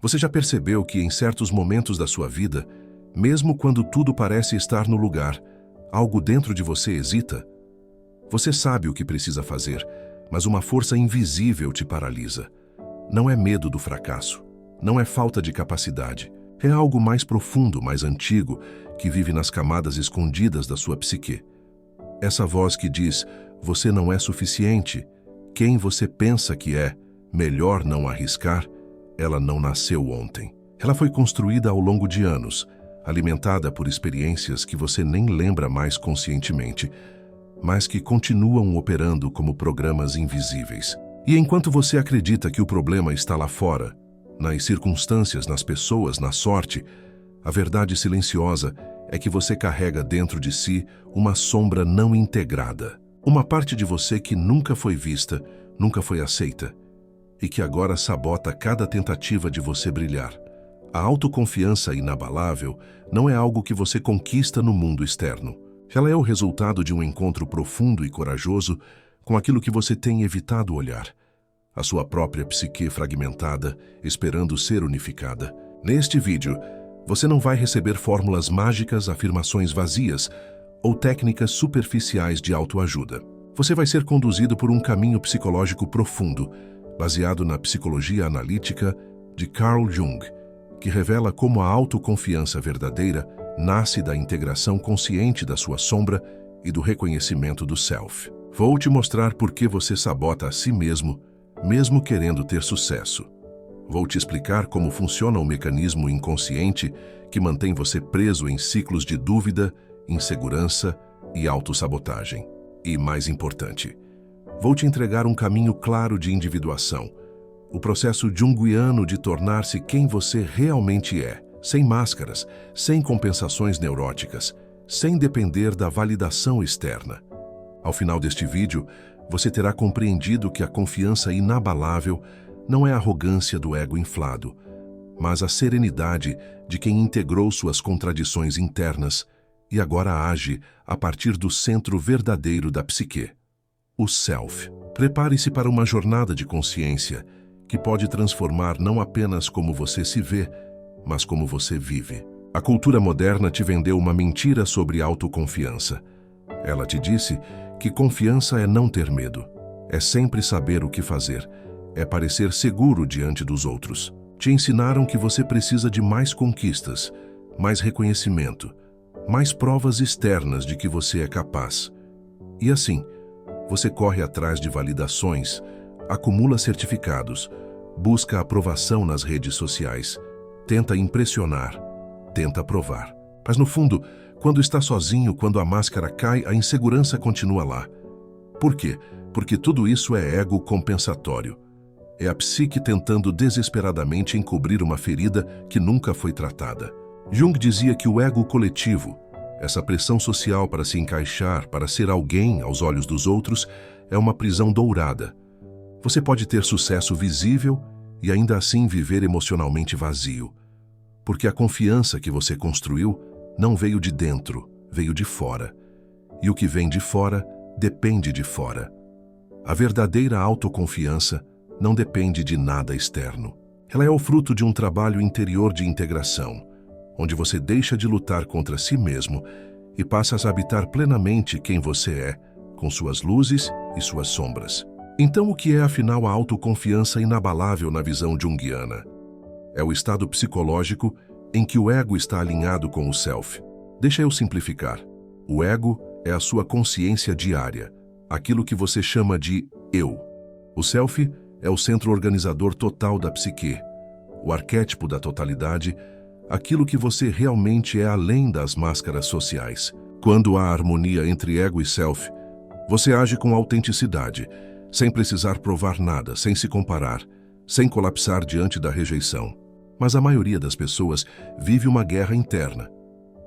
Você já percebeu que em certos momentos da sua vida, mesmo quando tudo parece estar no lugar, algo dentro de você hesita? Você sabe o que precisa fazer, mas uma força invisível te paralisa. Não é medo do fracasso, não é falta de capacidade. É algo mais profundo, mais antigo, que vive nas camadas escondidas da sua psique. Essa voz que diz, você não é suficiente, quem você pensa que é, melhor não arriscar, ela não nasceu ontem. Ela foi construída ao longo de anos, alimentada por experiências que você nem lembra mais conscientemente, mas que continuam operando como programas invisíveis. E enquanto você acredita que o problema está lá fora, nas circunstâncias, nas pessoas, na sorte, a verdade silenciosa é que você carrega dentro de si uma sombra não integrada. Uma parte de você que nunca foi vista, nunca foi aceita, e que agora sabota cada tentativa de você brilhar. A autoconfiança inabalável não é algo que você conquista no mundo externo. Ela é o resultado de um encontro profundo e corajoso com aquilo que você tem evitado olhar. A sua própria psique fragmentada, esperando ser unificada. Neste vídeo, você não vai receber fórmulas mágicas, afirmações vazias ou técnicas superficiais de autoajuda. Você vai ser conduzido por um caminho psicológico profundo, baseado na psicologia analítica de Carl Jung, que revela como a autoconfiança verdadeira nasce da integração consciente da sua sombra e do reconhecimento do self. Vou te mostrar por que você sabota a si mesmo querendo ter sucesso. Vou te explicar como funciona o mecanismo inconsciente que mantém você preso em ciclos de dúvida, insegurança e autossabotagem. E, mais importante, vou te entregar um caminho claro de individuação, o processo junguiano de tornar-se quem você realmente é, sem máscaras, sem compensações neuróticas, sem depender da validação externa. Ao final deste vídeo, você terá compreendido que a confiança inabalável não é a arrogância do ego inflado, mas a serenidade de quem integrou suas contradições internas e agora age a partir do centro verdadeiro da psique, o self. Prepare-se para uma jornada de consciência que pode transformar não apenas como você se vê, mas como você vive. A cultura moderna te vendeu uma mentira sobre autoconfiança. Ela te disse que confiança é não ter medo, é sempre saber o que fazer, é parecer seguro diante dos outros. Te ensinaram que você precisa de mais conquistas, mais reconhecimento, mais provas externas de que você é capaz. E assim, você corre atrás de validações, acumula certificados, busca aprovação nas redes sociais, tenta impressionar, tenta provar. Mas no fundo, quando está sozinho, quando a máscara cai, a insegurança continua lá. Por quê? Porque tudo isso é ego compensatório. É a psique tentando desesperadamente encobrir uma ferida que nunca foi tratada. Jung dizia que o ego coletivo, essa pressão social para se encaixar, para ser alguém aos olhos dos outros, é uma prisão dourada. Você pode ter sucesso visível e ainda assim viver emocionalmente vazio. Porque a confiança que você construiu não veio de dentro, veio de fora. E o que vem de fora depende de fora. A verdadeira autoconfiança não depende de nada externo. Ela é o fruto de um trabalho interior de integração, onde você deixa de lutar contra si mesmo e passa a habitar plenamente quem você é, com suas luzes e suas sombras. Então, o que é afinal a autoconfiança inabalável na visão junguiana? É o estado psicológico em que o ego está alinhado com o self. Deixa eu simplificar. O ego é a sua consciência diária, aquilo que você chama de eu. O self é o centro organizador total da psique, o arquétipo da totalidade, aquilo que você realmente é além das máscaras sociais. Quando há harmonia entre ego e self, você age com autenticidade, sem precisar provar nada, sem se comparar, sem colapsar diante da rejeição. Mas a maioria das pessoas vive uma guerra interna.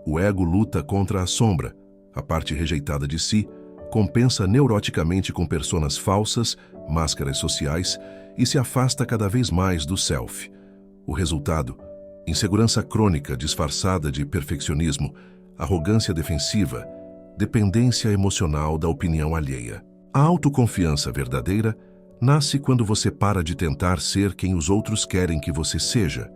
O ego luta contra a sombra, a parte rejeitada de si, compensa neuroticamente com personas falsas, máscaras sociais, e se afasta cada vez mais do self. O resultado? Insegurança crônica disfarçada de perfeccionismo, arrogância defensiva, dependência emocional da opinião alheia. A autoconfiança verdadeira nasce quando você para de tentar ser quem os outros querem que você seja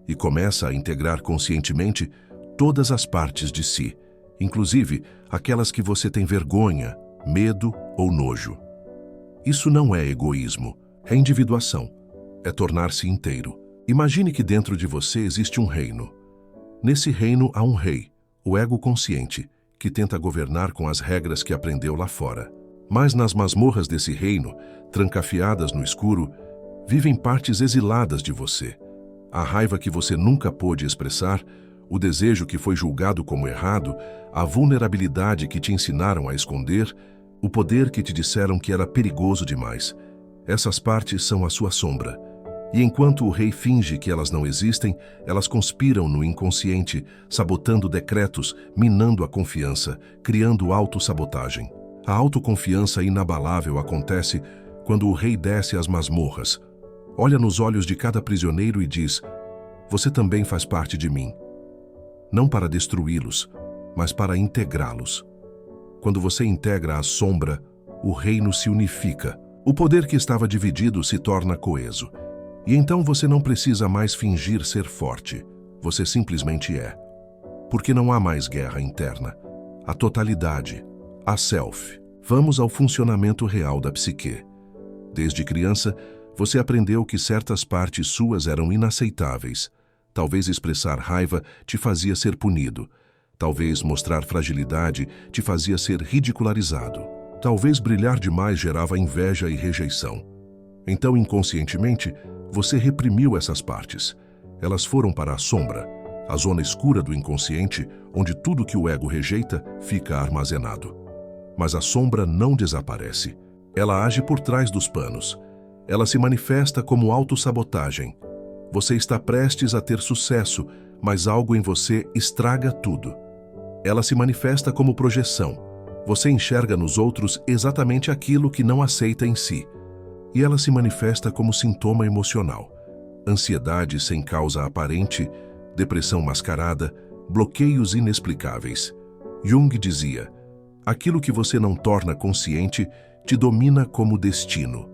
e começa a integrar conscientemente todas as partes de si, inclusive aquelas que você tem vergonha, medo ou nojo. Isso não é egoísmo, é individuação, é tornar-se inteiro. Imagine que dentro de você existe um reino. Nesse reino há um rei, o ego consciente, que tenta governar com as regras que aprendeu lá fora. Mas nas masmorras desse reino, trancafiadas no escuro, vivem partes exiladas de você. A raiva que você nunca pôde expressar, o desejo que foi julgado como errado, a vulnerabilidade que te ensinaram a esconder, o poder que te disseram que era perigoso demais. Essas partes são a sua sombra. E enquanto o rei finge que elas não existem, elas conspiram no inconsciente, sabotando decretos, minando a confiança, criando autossabotagem. A autoconfiança inabalável acontece quando o rei desce às masmorras, olha nos olhos de cada prisioneiro e diz: "Você também faz parte de mim." Não para destruí-los, mas para integrá-los. Quando você integra a sombra, o reino se unifica. O poder que estava dividido se torna coeso. E então você não precisa mais fingir ser forte. Você simplesmente é. Porque não há mais guerra interna. A totalidade, a self. Vamos ao funcionamento real da psique. Desde criança, você aprendeu que certas partes suas eram inaceitáveis. Talvez expressar raiva te fazia ser punido. Talvez mostrar fragilidade te fazia ser ridicularizado. Talvez brilhar demais gerava inveja e rejeição. Então, inconscientemente, você reprimiu essas partes. Elas foram para a sombra, a zona escura do inconsciente, onde tudo que o ego rejeita fica armazenado. Mas a sombra não desaparece. Ela age por trás dos panos. Ela se manifesta como autossabotagem. Você está prestes a ter sucesso, mas algo em você estraga tudo. Ela se manifesta como projeção. Você enxerga nos outros exatamente aquilo que não aceita em si. E ela se manifesta como sintoma emocional. Ansiedade sem causa aparente, depressão mascarada, bloqueios inexplicáveis. Jung dizia: aquilo que você não torna consciente te domina como destino.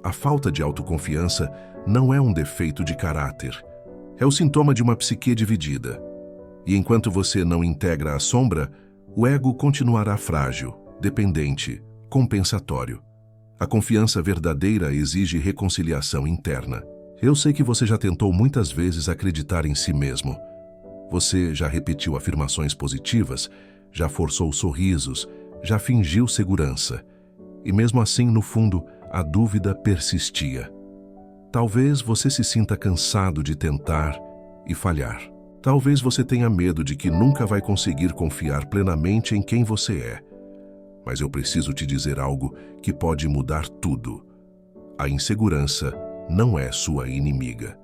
A falta de autoconfiança não é um defeito de caráter. É o sintoma de uma psique dividida. E enquanto você não integra a sombra, o ego continuará frágil, dependente, compensatório. A confiança verdadeira exige reconciliação interna. Eu sei que você já tentou muitas vezes acreditar em si mesmo. Você já repetiu afirmações positivas, já forçou sorrisos, já fingiu segurança. E mesmo assim, no fundo, a dúvida persistia. Talvez você se sinta cansado de tentar e falhar. Talvez você tenha medo de que nunca vai conseguir confiar plenamente em quem você é. Mas eu preciso te dizer algo que pode mudar tudo. A insegurança não é sua inimiga.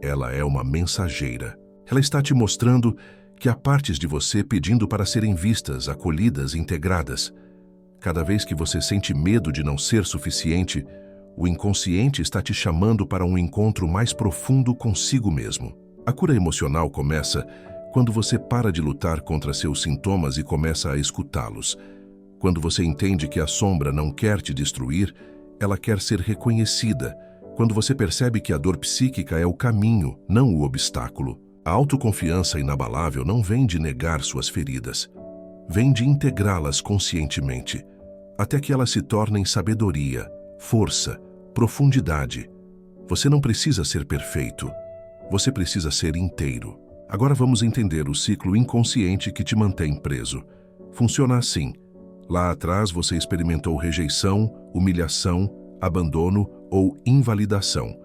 Ela é uma mensageira. Ela está te mostrando que há partes de você pedindo para serem vistas, acolhidas, integradas. Cada vez que você sente medo de não ser suficiente, o inconsciente está te chamando para um encontro mais profundo consigo mesmo. A cura emocional começa quando você para de lutar contra seus sintomas e começa a escutá-los. Quando você entende que a sombra não quer te destruir, ela quer ser reconhecida. Quando você percebe que a dor psíquica é o caminho, não o obstáculo. A autoconfiança inabalável não vem de negar suas feridas. Vem de integrá-las conscientemente, até que elas se tornem sabedoria, força, profundidade. Você não precisa ser perfeito. Você precisa ser inteiro. Agora vamos entender o ciclo inconsciente que te mantém preso. Funciona assim. Lá atrás você experimentou rejeição, humilhação, abandono ou invalidação.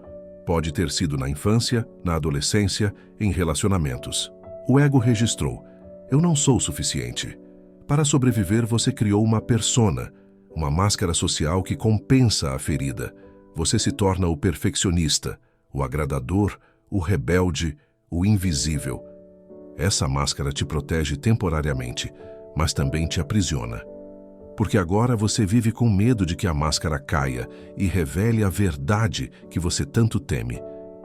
Pode ter sido na infância, na adolescência, em relacionamentos. O ego registrou: eu não sou suficiente. Para sobreviver, você criou uma persona, uma máscara social que compensa a ferida. Você se torna o perfeccionista, o agradador, o rebelde, o invisível. Essa máscara te protege temporariamente, mas também te aprisiona. Porque agora você vive com medo de que a máscara caia e revele a verdade que você tanto teme,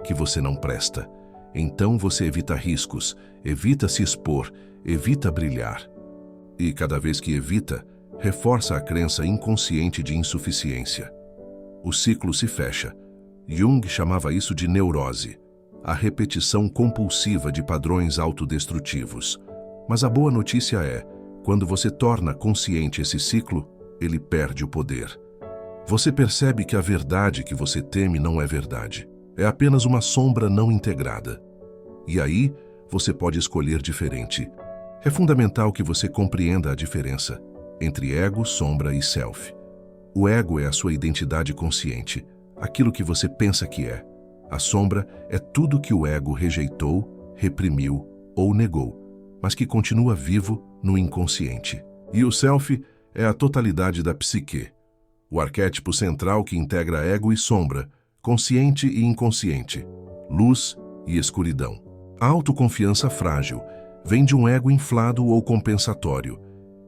que você não presta. Então você evita riscos, evita se expor, evita brilhar. E cada vez que evita, reforça a crença inconsciente de insuficiência. O ciclo se fecha. Jung chamava isso de neurose. a repetição compulsiva de padrões autodestrutivos. Mas a boa notícia é, quando você torna consciente esse ciclo, ele perde o poder. Você percebe que a verdade que você teme não é verdade. É apenas uma sombra não integrada. E aí, você pode escolher diferente. É fundamental que você compreenda a diferença entre ego, sombra e self. O ego é a sua identidade consciente, aquilo que você pensa que é. A sombra é tudo que o ego rejeitou, reprimiu ou negou, mas que continua vivo no inconsciente. E o self é a totalidade da psique, o arquétipo central que integra ego e sombra, consciente e inconsciente, luz e escuridão. A autoconfiança frágil vem de um ego inflado ou compensatório,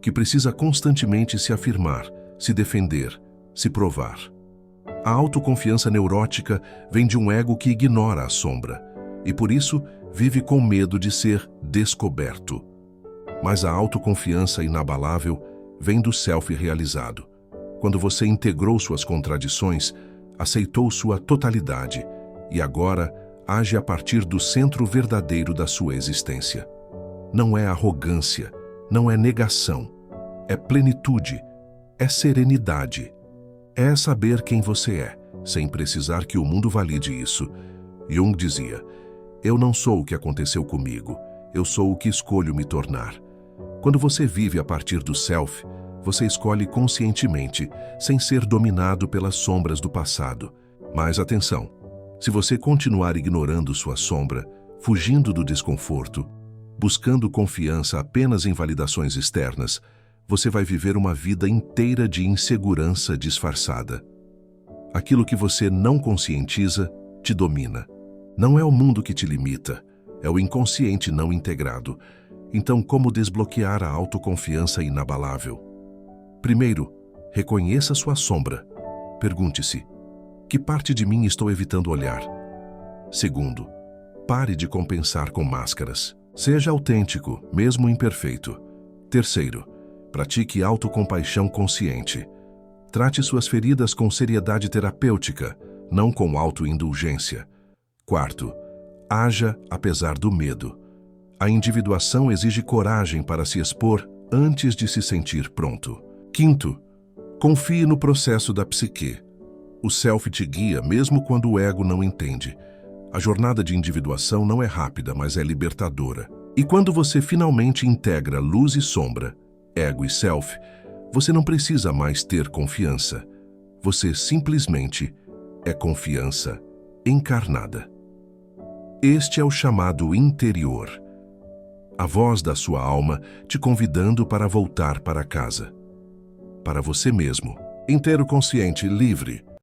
que precisa constantemente se afirmar, se defender, se provar. A autoconfiança neurótica vem de um ego que ignora a sombra e, por isso, vive com medo de ser descoberto. Mas a autoconfiança inabalável vem do self realizado, quando você integrou suas contradições, aceitou sua totalidade e agora age a partir do centro verdadeiro da sua existência. Não é arrogância, não é negação, é plenitude, é serenidade. É saber quem você é, sem precisar que o mundo valide isso. Jung dizia, eu não sou o que aconteceu comigo, eu sou o que escolho me tornar. Quando você vive a partir do self, você escolhe conscientemente, sem ser dominado pelas sombras do passado. Mas atenção, se você continuar ignorando sua sombra, fugindo do desconforto, buscando confiança apenas em validações externas, você vai viver uma vida inteira de insegurança disfarçada. Aquilo que você não conscientiza te domina. Não é o mundo que te limita, é o inconsciente não integrado. Então, como desbloquear a autoconfiança inabalável? Primeiro, reconheça sua sombra. Pergunte-se, que parte de mim estou evitando olhar? Segundo, pare de compensar com máscaras. Seja autêntico, mesmo imperfeito. Terceiro, pratique autocompaixão consciente. Trate suas feridas com seriedade terapêutica, não com autoindulgência. Quarto, haja apesar do medo. A individuação exige coragem para se expor antes de se sentir pronto. Quinto, confie no processo da psique. O self te guia mesmo quando o ego não entende. A jornada de individuação não é rápida, mas é libertadora. E quando você finalmente integra luz e sombra, ego e self, você não precisa mais ter confiança. Você simplesmente é confiança encarnada. Este é o chamado interior. A voz da sua alma te convidando para voltar para casa. Para você mesmo, inteiro consciente, livre,